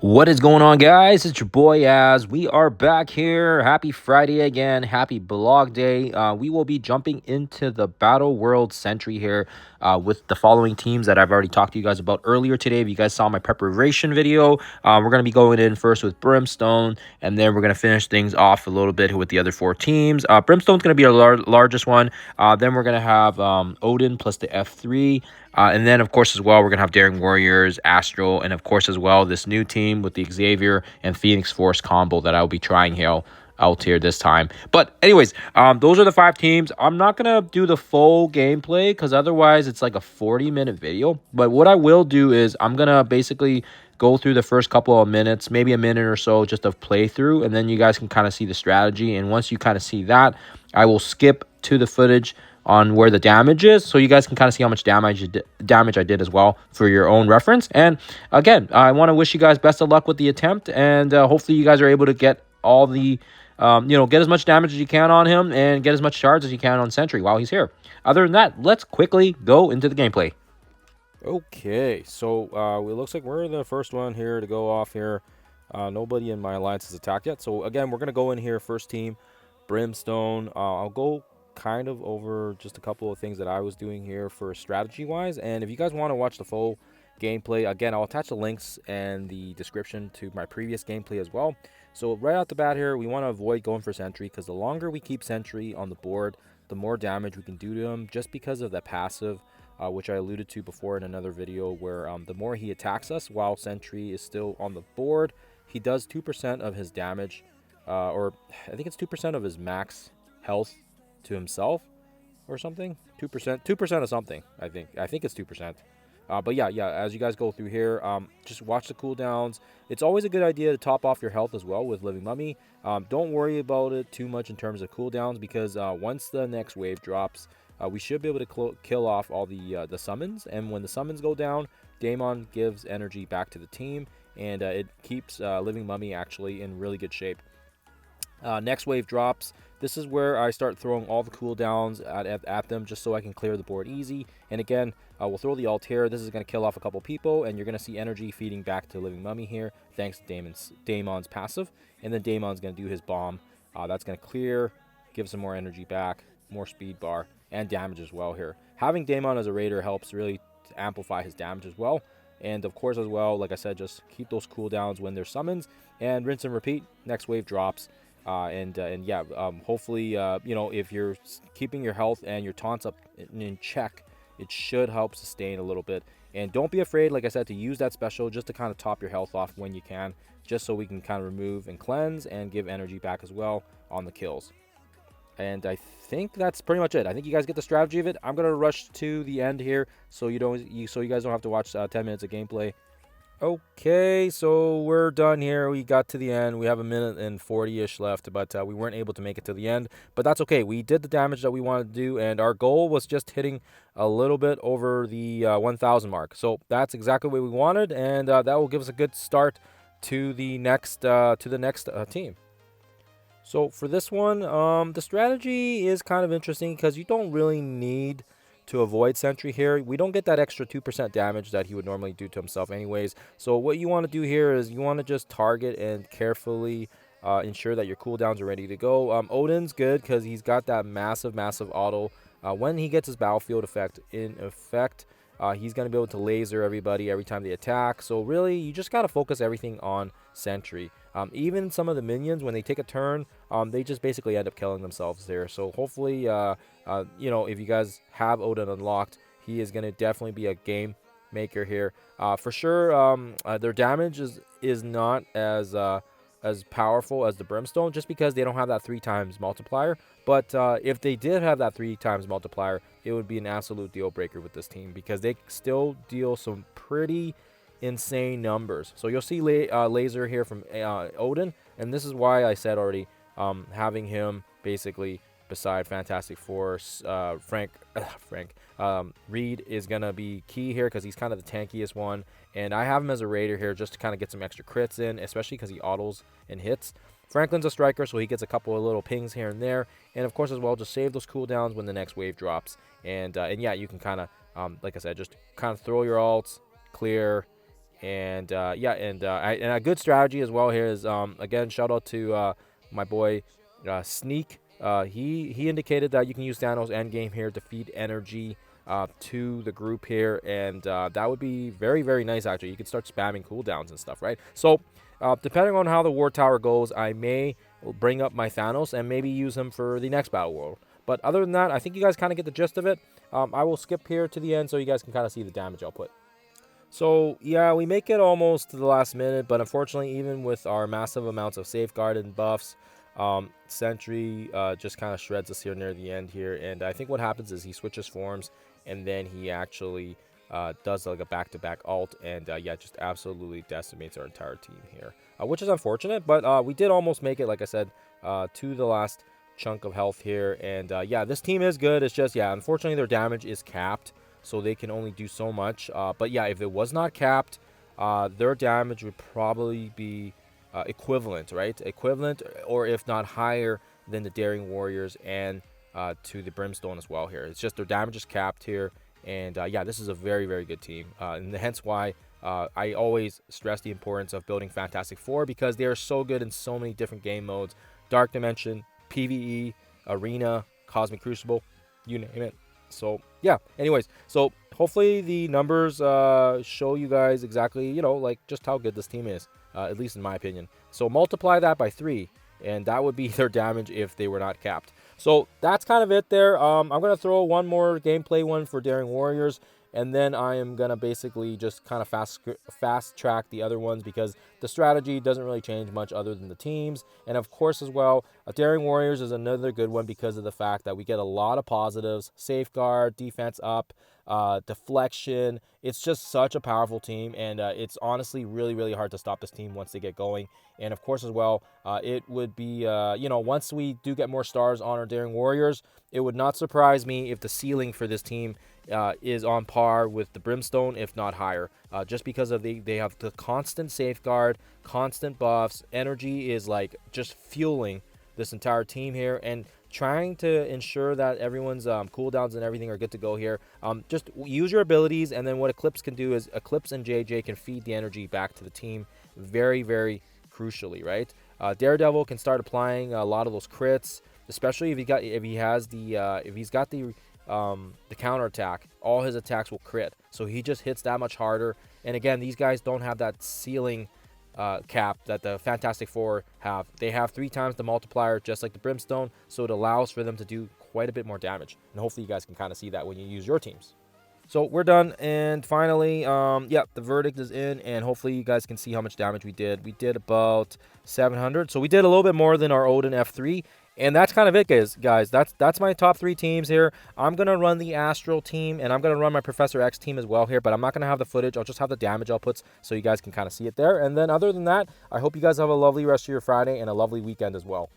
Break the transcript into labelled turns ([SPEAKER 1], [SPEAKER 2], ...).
[SPEAKER 1] What is going on, guys? It's your boy Az. We are back here. Happy Friday again. Happy blog day. We will be jumping into the Battle World Sentry here with the following teams that I've already talked to you guys about earlier today. If you guys saw my preparation video, we're going to be going in first with Brimstone, and then we're going to finish things off a little bit with the other four teams. Brimstone's going to be our largest one. Then we're going to have Odin plus the F3. And then, of course, as well, we're going to have Daring Warriors, Astral, and, of course, as well, this new team with the Xavier and Phoenix Force combo that I'll be trying here out here this time. But anyways, those are the 5 teams. I'm not going to do the full gameplay because otherwise it's like a 40-minute video. But what I will do is I'm going to basically go through the first couple of minutes, maybe a minute or so just of playthrough, and then you guys can kind of see the strategy. And once you kind of see that, I will skip to the footage on where the damage is, so you guys can kind of see how much damage I did as well for your own reference. And again, I want to wish you guys best of luck with the attempt, and hopefully you guys are able to get all the get as much damage as you can on him and get as much shards as you can on Sentry while he's here. Other than that, let's quickly go into the gameplay.
[SPEAKER 2] Okay, so it looks like we're the first one here to go off here. Nobody in my alliance has attacked yet. So again, we're going to go in here, first team, Brimstone. I'll go kind of over just a couple of things that I was doing here for strategy-wise. And if you guys want to watch the full gameplay, again, I'll attach the links and the description to my previous gameplay as well. So right out the bat here, we want to avoid going for Sentry because the longer we keep Sentry on the board, the more damage we can do to him just because of that passive. Which I alluded to before in another video, where the more he attacks us while Sentry is still on the board, he does 2% of his damage, or I think it's 2% of his max health to himself or something. 2% of something, I think it's 2%. But yeah, as you guys go through here, just watch the cooldowns. It's always a good idea to top off your health as well with Living Mummy. Don't worry about it too much in terms of cooldowns, because once the next wave drops, we should be able to kill off all the summons. And when the summons go down, Daemon gives energy back to the team, and it keeps Living Mummy actually in really good shape. Next wave drops. This is where I start throwing all the cooldowns at them just so I can clear the board easy. And again, we'll throw the ult here. This is going to kill off a couple people, and you're going to see energy feeding back to Living Mummy here thanks to Daemon's passive. And then Daemon's going to do his bomb. That's going to clear, give some more energy back, more speed bar, and damage as well here. Having Daemon as a raider helps really to amplify his damage as well. And of course as well, like I said, just keep those cooldowns when there's summons, and rinse and repeat. Next wave drops. Hopefully, if you're keeping your health and your taunts up in check, it should help sustain a little bit. And don't be afraid, like I said, to use that special just to kind of top your health off when you can, just so we can kind of remove and cleanse and give energy back as well on the kills. And I think that's pretty much it. I think you guys get the strategy of it. I'm gonna rush to the end here, so you guys don't have to watch 10 minutes of gameplay. Okay, so we're done here. We got to the end. We have a minute and 40-ish left, but we weren't able to make it to the end. But that's okay. We did the damage that we wanted to do, and our goal was just hitting a little bit over the 1,000 mark. So that's exactly what we wanted, and that will give us a good start to the next team. So for this one, the strategy is kind of interesting because you don't really need to avoid Sentry here. We don't get that extra 2% damage that he would normally do to himself anyways. So what you want to do here is you want to just target and carefully ensure that your cooldowns are ready to go. Odin's good because he's got that massive auto. When he gets his battlefield effect in effect, he's going to be able to laser everybody every time they attack. So really, you just got to focus everything on Sentry. Even some of the minions, when they take a turn, they just basically end up killing themselves there. So hopefully, if you guys have Odin unlocked, he is going to definitely be a game maker here. For sure, their damage is not as powerful as the Brimstone, just because they don't have that 3 times multiplier. But if they did have that 3 times multiplier, it would be an absolute deal breaker with this team, because they still deal some pretty insane numbers. So you'll see laser here from Odin, and this is why I said already, having him basically beside Fantastic Force, Reed is gonna be key here because he's kind of the tankiest one, and I have him as a raider here just to kind of get some extra crits in, especially because he autos and hits. Franklin's a striker, so he gets a couple of little pings here and there, and of course as well, just save those cooldowns when the next wave drops. And yeah, you can kind of like I said, just kind of throw your ults, clear, And yeah, and a good strategy as well here is again, shout out to my boy Sneak. He indicated that you can use Thanos endgame here to feed energy to the group here, and that would be very, very nice. Actually, you could start spamming cooldowns and stuff, right? So depending on how the War Tower goes, I may bring up my Thanos and maybe use him for the next Battle World. But other than that, I think you guys kind of get the gist of it. I will skip here to the end so you guys can kind of see the damage output. So yeah, we make it almost to the last minute, but unfortunately, even with our massive amounts of safeguard and buffs, Sentry just kind of shreds us here near the end here. And I think what happens is he switches forms, and then he actually does like a back-to-back ult, and yeah, just absolutely decimates our entire team here, which is unfortunate. But we did almost make it, like I said, to the last chunk of health here. And yeah, this team is good. It's just, yeah, unfortunately, their damage is capped, so they can only do so much. But yeah, if it was not capped, their damage would probably be equivalent, right? Equivalent, or if not higher than the Daring Warriors and to the Brimstone as well here. It's just their damage is capped here. And yeah, this is a very, very good team. And hence why I always stress the importance of building Fantastic Four, because they are so good in so many different game modes. Dark Dimension, PvE, Arena, Cosmic Crucible, you name it. So yeah, anyways, so hopefully the numbers show you guys exactly, you know, like just how good this team is, at least in my opinion. So multiply that by 3, and that would be their damage if they were not capped. So that's kind of it there. I'm going to throw one more gameplay one for Daring Warriors, and then I am going to basically just kind of fast track the other ones, because the strategy doesn't really change much other than the teams. And of course as well, Daring Warriors is another good one because of the fact that we get a lot of positives: safeguard, defense up, deflection. It's just such a powerful team, and it's honestly really, really hard to stop this team once they get going. And of course as well, it would be, you know, once we do get more stars on our Daring Warriors, it would not surprise me if the ceiling for this team is on par with the Brimstone, if not higher, just because of they have the constant safeguard, constant buffs. Energy is like just fueling this entire team here, and trying to ensure that everyone's cooldowns and everything are good to go here. Just use your abilities, and then what Eclipse can do is Eclipse and JJ can feed the energy back to the team very, very crucially, right? Daredevil can start applying a lot of those crits, especially if he's got the counter attack. All his attacks will crit, so he just hits that much harder. And again, these guys don't have that ceiling cap that the Fantastic Four have. They have 3 times the multiplier, just like the Brimstone, so it allows for them to do quite a bit more damage. And hopefully you guys can kind of see that when you use your teams. So we're done, and finally, yeah, the verdict is in, and hopefully you guys can see how much damage we did. We did about 700, so we did a little bit more than our Odin F3, and that's kind of it, guys. That's my top 3 teams here. I'm gonna run the Astral team, and I'm gonna run my Professor X team as well here, but I'm not gonna have the footage. I'll just have the damage outputs, so you guys can kind of see it there. And then other than that, I hope you guys have a lovely rest of your Friday and a lovely weekend as well.